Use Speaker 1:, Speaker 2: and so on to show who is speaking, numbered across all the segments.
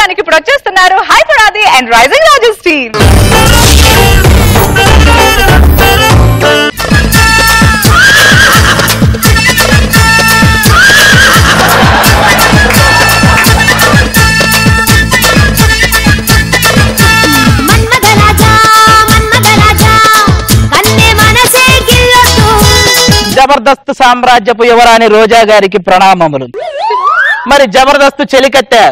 Speaker 1: కార్యక్రమానికి ఇప్పుడు వచ్చేస్తున్నారు Hyper Aadi and rising Raju's team.
Speaker 2: Jabardasth సామ్రాజ్యపు యువరాణి రోజా గారికి ప్రణామములు. మరి జబర్దస్త్ చెలికత్తె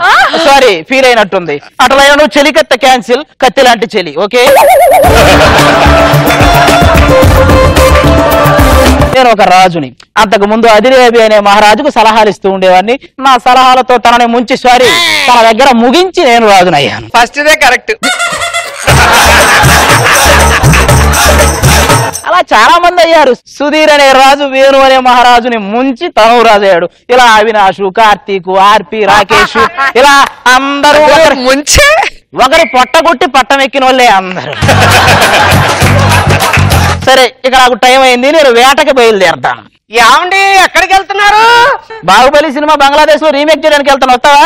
Speaker 2: సారీ ఫీల్ అయినట్టుంది. అట్లా నువ్వు చెలికత్తె క్యాన్సిల్, కత్తి లాంటి చెలి. ఓకే, నేను ఒక రాజుని. అంతకు ముందు అదిరేబి అనే మహారాజుకు సలహాలు ఇస్తూ ఉండేవాడిని. నా సలహాలతో తనని ముంచి సారీ తన దగ్గర ముగించి నేను రాజునయ్యాను.
Speaker 3: First they correct.
Speaker 2: అలా చాలా మంది అయ్యారు. సుధీర్ అనే రాజు వేణు అనే మహారాజుని ముంచి తను రాజు అయ్యాడు. ఇలా అవినాషు, కార్తీక్, ఆర్పి, రాకేష్ ఇలా అందరూ
Speaker 3: ముంచే
Speaker 2: ఒకరి పొట్టగొట్టి పట్టం ఎక్కిన వాళ్ళే అందరూ. సరే, ఇక నాకు టైం అయింది, నేను వేటకి బయలుదేరతాను.
Speaker 3: ఏమండి ఎక్కడికి వెళ్తున్నారు?
Speaker 2: బాహుబలి సినిమా బంగ్లాదేశ్ లో రీమేక్ చేయడానికి వెళ్తాను. వస్తావా?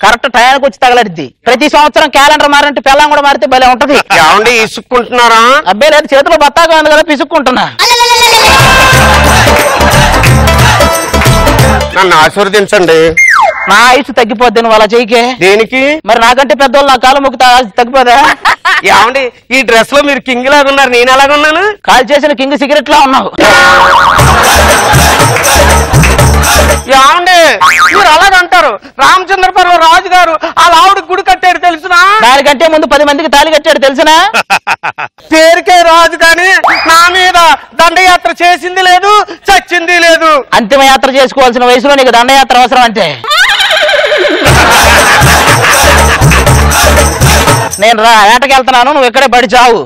Speaker 2: కరెక్ట్ టయానికి వచ్చి తగలడిద్ది. ప్రతి సంవత్సరం క్యాలెండర్ మారంటే పెళ్ళం కూడా మారితే భలే ఉంటది.
Speaker 3: ఏమండి ఇసుక్కుంటున్నారా?
Speaker 2: అబ్బాయి లేదు, చేతిలో బత్తాగా ఉంది కదా పిసుక్కుంటున్నా.
Speaker 3: నన్ను ఆశీర్వదించండి.
Speaker 2: నా ఆయుష్ తగ్గిపోద్ది నువ్వు అలా చేయకే.
Speaker 3: దేనికి?
Speaker 2: మరి నాకంటే పెద్దోళ్ళు నా కాలు మొక్కుతా తగ్గిపోదా?
Speaker 3: ఏమండి ఈ డ్రెస్ లో మీరు కింగ్ లాగా ఉన్నారు, నేను ఎలాగున్నాను?
Speaker 2: కాల్ చేసిన కింగ్ సిగరెట్ లా ఉన్నావు.
Speaker 3: ఏమండి మీరు అలాగంటారు? రామచంద్రపురం రాజు గారు అలా ఆవిడ గుడి కట్టాడు తెలుసునా?
Speaker 2: దానికంటే ముందు 10 మందికి తాళి కట్టాడు తెలుసునా?
Speaker 3: పేరుకే రాజు కానీ నా మీద దండయాత్ర చేసింది లేదు, చచ్చింది లేదు.
Speaker 2: అంతిమయాత్ర చేసుకోవాల్సిన వయసులో నీకు దండయాత్ర అవసరం అంటే? నేను వేటకి వెళ్తున్నాను, నువ్వు ఇక్కడే పడి చావు.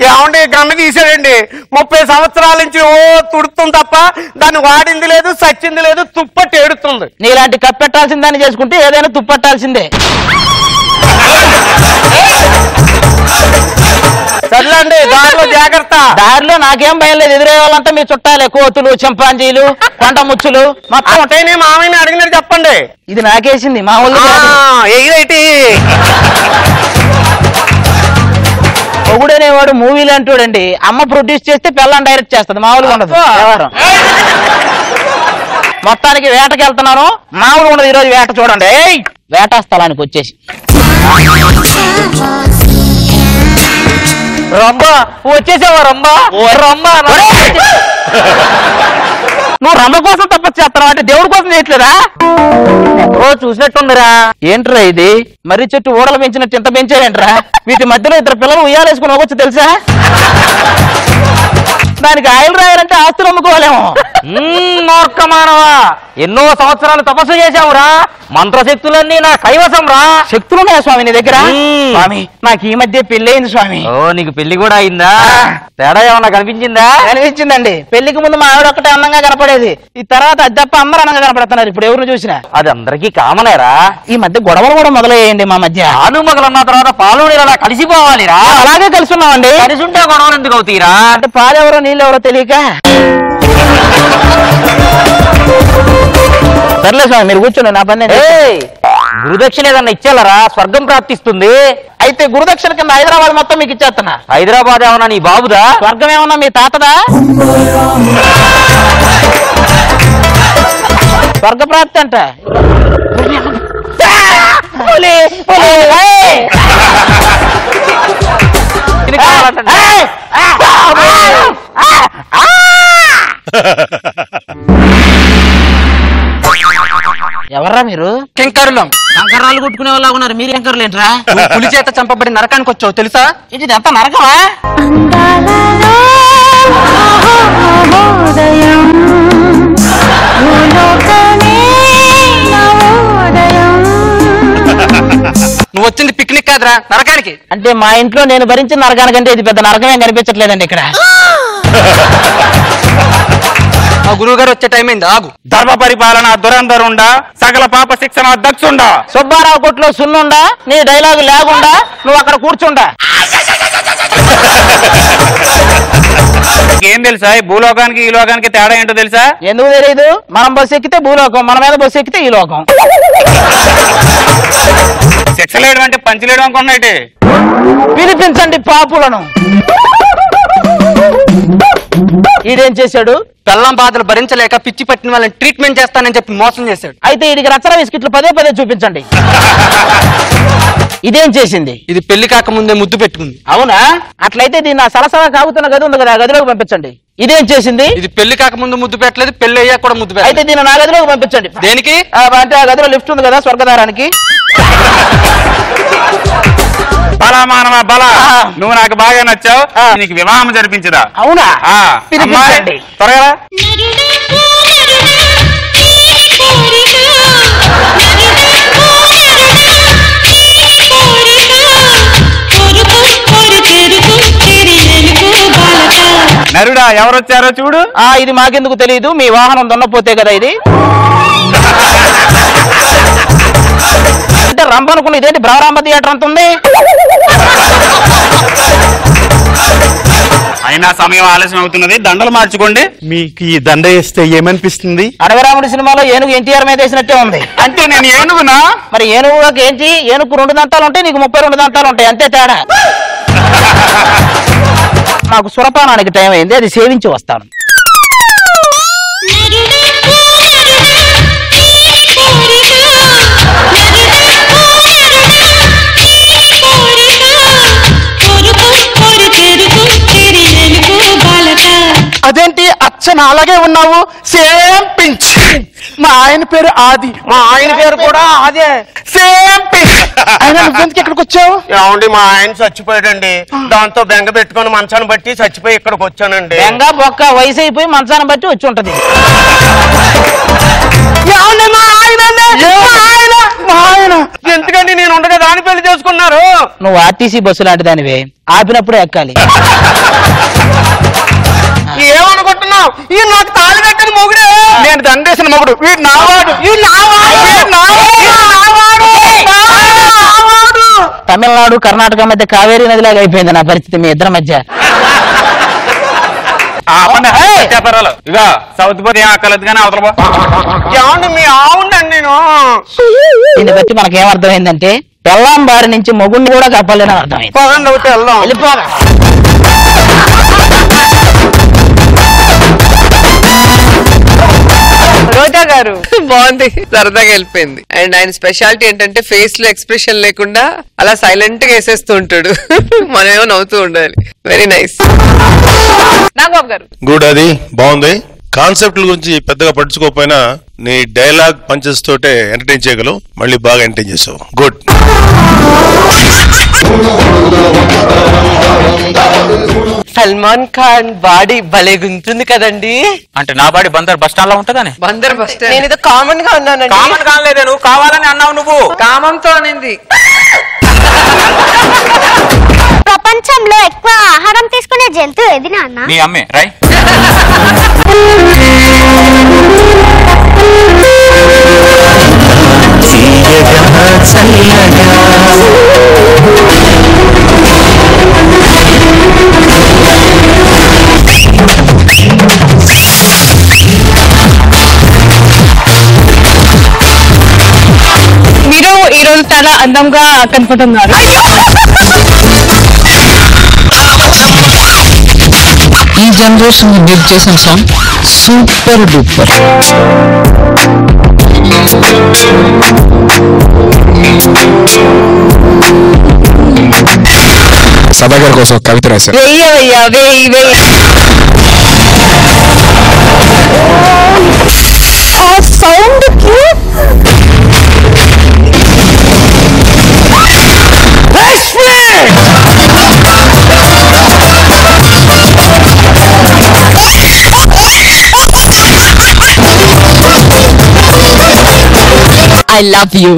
Speaker 3: ఏమండి గన్ను తీసాడండి. 30 సంవత్సరాల నుంచి ఓ తుడుతుంది తప్ప దాన్ని వాడింది లేదు, చచ్చింది లేదు, తుప్పట్టి ఏడుతుంది.
Speaker 2: నీలాంటి కప్పెట్టాల్సిందని చేసుకుంటే ఏదైనా తుప్పట్టాల్సిందే.
Speaker 3: సర్లేండి, దారిలో జాగ్రత్త.
Speaker 2: దారిలో నాకేం భయం లేదు, ఎదురే వాళ్ళంతా మీ చుట్టాలే. కోతులు, చింపాంజీలు, కొండ ముచ్చులు మొత్తం
Speaker 3: ఉంటాయి. మామయ్యని అడిగినట్టు చెప్పండి.
Speaker 2: ఇది నాకేసింది మా ఊళ్ళో.
Speaker 3: ఏదైతే
Speaker 2: మొగుడనేవాడు మూవీలు అంటాడండి. అమ్మ ప్రొడ్యూస్ చేస్తే పిల్లని డైరెక్ట్ చేస్తుంది, మామూలుగా ఉండదు. మొత్తానికి వేటకి వెళ్తున్నాను, మామూలుగా ఉండదు ఈరోజు వేట. చూడండి, వేటా స్థలానికి వచ్చేసి రంబా వచ్చేసావా? రంబా నువ్వు రంబ కోసం తప్పచ్చు చేస్తావు అంటే దేవుడి కోసం చేయట్లేదా? ఎక్కడో చూసినట్టుందిరా. ఏంట్రా ఇది? మర్రి చెట్టు ఊడలు పెంచినట్టు ఇంత పెంచారేంట్రా? వీటి మధ్యలో 2 పిల్లలు ఉయ్యాలేసుకుని పోవచ్చు తెలుసా? దానికి ఆయిల్ రాయాలంటే ఆస్తులు అమ్ముకోవాలేమో.
Speaker 4: మూర్ఖమానవా, ఎన్నో సంవత్సరాలు తపస్సు చేశావురా, మంత్రశక్తులన్నీ నా కైవసం రా.
Speaker 2: శక్తులున్నాయా స్వామి నీ దగ్గర? స్వామి నాకు ఈ మధ్య పెళ్ళయింది స్వామి.
Speaker 4: ఓ నీకు పెళ్లి కూడా అయిందా? తేడా ఏమన్నా కనిపించిందా?
Speaker 2: అనిపించిందండి. పెళ్లికి ముందు మా ఆవిడ ఒక్కటే అందంగా కనపడేది, ఈ తర్వాత అది తప్ప అందరూ అందంగా కనపడుతున్నారు ఇప్పుడు ఎవరిని చూసినా.
Speaker 4: అది అందరికీ కామనేరా.
Speaker 2: ఈ మధ్య గొడవలు కూడా మొదలయ్యండి మా మధ్య.
Speaker 4: ఆలు మొగలన్న తర్వాత పాలు నీళ్ళ కలిసిపోవాలిరా.
Speaker 2: అలాగే కలిసి ఉన్నామండి.
Speaker 4: కలిసి ఉంటే గొడవలు ఎందుకు అవుతాయిరా?
Speaker 2: అంటే పాలెవరో నీళ్ళెవరో తెలియక. సర్లే స్వామి మీరు కూర్చోండి, నా పని.
Speaker 4: గురుదక్షిణ ఏదన్నా ఇచ్చేలరా, స్వర్గం ప్రాప్తిస్తుంది.
Speaker 2: అయితే గురుదక్షిణ కింద హైదరాబాద్ మొత్తం మీకు ఇచ్చేస్తున్నా.
Speaker 4: హైదరాబాద్ ఏమన్నా నీ బాబుదా?
Speaker 2: స్వర్గం ఏమన్నా మీ తాతదా? స్వర్గ ప్రాప్తి అంట. ఎవర్రా మీరు?
Speaker 3: కింకరులం.
Speaker 2: కంకర్రాలు కొట్టుకునే వాళ్ళ ఉన్నారు, మీరు ఎంకర్లేంట్రా?
Speaker 3: పులి చేత చంపబడి నరకానికి వచ్చావు తెలుసా?
Speaker 2: ఇది ఎంత నరకమా?
Speaker 3: నువ్వు వచ్చింది పిక్నిక్ కాదురా, నరకానికి.
Speaker 2: అంటే మా ఇంట్లో నేను భరించిన నరకానికంటే ఇది పెద్ద నరకమేం కనిపించట్లేదండి ఇక్కడ.
Speaker 3: మా గురువు గారు వచ్చే టైం అయింది, ఆగు. ధర్మ పరిపాలన దురంధరుండా, సకల పాప శిక్షణ దక్షుండా,
Speaker 2: సుబ్బారావు కొట్లో సున్నుండా, నీ డైలాగు లేకుండా నువ్వు అక్కడ కూర్చుండా.
Speaker 4: ఏం తెలుసా ఈ భూలోకానికి ఈ లోకానికి తేడా ఏంటో తెలుసా?
Speaker 2: ఎందుకు తెలియదు? మనం బస్సు ఎక్కితే భూలోకం, మన మీద బస్సు ఎక్కితే ఈ లోకం.
Speaker 4: శిక్షలేయడం అంటే పంచలేయడం అనుకున్నట్టే.
Speaker 2: పిలిపించండి పాపులను. ఈడేం చేశాడు?
Speaker 3: పెళ్ళం బాధలు భరించలేక పిచ్చి పట్టిన వాళ్ళని ట్రీట్మెంట్ చేస్తానని చెప్పి మోసం చేశాడు.
Speaker 2: అయితే వీడికి రచ్చన బిస్కెట్లు పదే పదే చూపించండి. ఇదేం చేసింది?
Speaker 3: ఇది పెళ్లి కాక ముందే ముద్దు పెట్టుకుంది.
Speaker 2: అవునా? అట్లయితే దీన్ని ఆ సలసలా కాగుతున్న గది ఉంది కదా, ఆ గదిలోకి పంపించండి. ఇదేం చేసింది?
Speaker 3: ఇది పెళ్లి కాక ముందు ముద్దు పెట్టలేదు, పెళ్లి అయ్యాక కూడా ముద్దు పెట్టలేదు.
Speaker 2: అయితే దీన్ని నా గదిలోకి పంపించండి.
Speaker 3: దేనికి?
Speaker 2: అంటే ఆ గదిలో లిఫ్ట్ ఉంది కదా స్వర్గదారానికి.
Speaker 4: బలా మానవ బల, నువ్వు నాకు బాగా నచ్చావు. నీకు వివాహం జరిపించదా?
Speaker 2: అవునా?
Speaker 4: పిలిపించండి త్వరగా. నరుడా ఎవరొచ్చారో చూడు.
Speaker 2: ఇది మాకెందుకు తెలియదు, మీ వాహనం దొన్నపోతే కదా ఇది. అంటే రంభనుకున్న ఇదేంటి బ్రహ్మరాంబ థియేటర్ అంత ఉంది.
Speaker 4: అయినా సమయం ఆలస్యం అవుతున్నది, దండలు మార్చుకోండి.
Speaker 3: మీకు ఈ దండ వేస్తే ఏమనిపిస్తుంది?
Speaker 2: అడవిరాముడి సినిమాలో ఏనుగు ఎన్టీఆర్ మీద వేసినట్టే ఉంది.
Speaker 4: అంటే నేను ఏనుగునా?
Speaker 2: మరి ఏనుగుకి ఏంటి? ఏనుగు 2 దంతాలు ఉంటాయి, నీకు 32 దంతాలు ఉంటాయి, అంతే తేడా. నాకు సురపానానికి టైం అయింది, అది సేవించి వస్తాను.
Speaker 3: అదేంటి అచ్చన అలాగే ఉన్నావు? Same pinch. మా ఆయన పేరు ఆది.
Speaker 2: మా ఆయన పేరు కూడా అదే,
Speaker 3: సేమ్ పించ్. ఆయన నువ్వెందుకు ఇక్కడికి వచ్చావు?
Speaker 5: ఏమండి మా ఆయన చచ్చిపోయాడండి, దాంతో బెంగ పెట్టుకుని మంచాన్ని బట్టి చచ్చిపోయి ఇక్కడికి వచ్చానండి.
Speaker 2: బెంగ బొక్క వయసు అయిపోయి మంచాన్ని బట్టి వచ్చి ఉంటది.
Speaker 5: ఎందుకండి నేను ఉండగా దాని పెళ్లి చేసుకున్నారు?
Speaker 2: నువ్వు ఆర్టీసీ బస్సు లాంటి దానివే, ఆపినప్పుడే ఎక్కాలి.
Speaker 5: ఏమనుకుంటున్నావు? ఈ నాకు తాళి కట్టిన మొగుడే,
Speaker 3: నేను దండేసిన మొగుడు. వీడు నావాడు.
Speaker 2: తమిళనాడు కర్ణాటక మధ్య కావేరీ నదిలాగా అయిపోయింది నా పరిస్థితి మీ ఇద్దరి మధ్య.
Speaker 4: ఇక సౌత్ పోతే ఏం అక్కర్లేదు కానీ అవతల పో.
Speaker 5: ఏమండి మీ ఆవుండండి నేను.
Speaker 2: దీన్ని బట్టి మనకేమర్థమైందంటే పెళ్ళాం బారి నుంచి మొగుడిని కూడా కాపాలని అర్థమైంది.
Speaker 5: పదండి ఒకటి వెళ్దాం.
Speaker 2: వెళ్ళిపోగా
Speaker 1: రోజా గారు
Speaker 6: బాగుంది, సరదాగా వెళ్ళిపోయింది. అండ్ ఆయన స్పెషాలిటీ ఏంటంటే ఫేస్ లో ఎక్స్ప్రెషన్ లేకుండా అలా సైలెంట్ గా వేసేస్తూ ఉంటాడు. మనమేమో నవ్వుతూ ఉండాలి. Very nice.
Speaker 1: నాగబాబు గారు
Speaker 7: గుడ్. అది బాగుంది. కాన్సెప్ట్ గురించి పెద్దగా పట్టించుకోకపోయినా నీ డైలాగ్ పంచెస్ తోటే ఎంటర్టైన్ చేయగలవు. మళ్ళీ బాగా ఎంటర్టైన్ చేసావు. గుడ్.
Speaker 6: సల్మాన్ ఖాన్ బాడీ భలేగుంటుంది కదండి.
Speaker 4: అంటే నా బాడీ బందర్ బస్ స్టాండ్ లో ఉంటదని?
Speaker 6: Bandar bus stand. నేను ఏదో కామన్ గా ఉన్నానండి.
Speaker 4: కామన్ కాలేదే, నువ్వు కావాలని అన్నావు. నువ్వు
Speaker 6: కామంతో అనింది.
Speaker 8: ప్రపంచంలో ఎక్కువ ఆహారం తీసుకునే జంతువు ఏది నాన్న?
Speaker 4: నీ అమ్మే రై.
Speaker 1: మీరు ఈరోజు చాలా అందంగా కనపడుతున్నారు.
Speaker 9: ఈ జనరేషన్ మీరు చేసిన సాంగ్ సూపర్ డూపర్.
Speaker 7: సభా గారి కోసం కవిత రాశారు.
Speaker 1: వెయ్యవయ్యా వెయ్యి వెయ్యి. ఆ సౌండ్ కి
Speaker 9: I love you.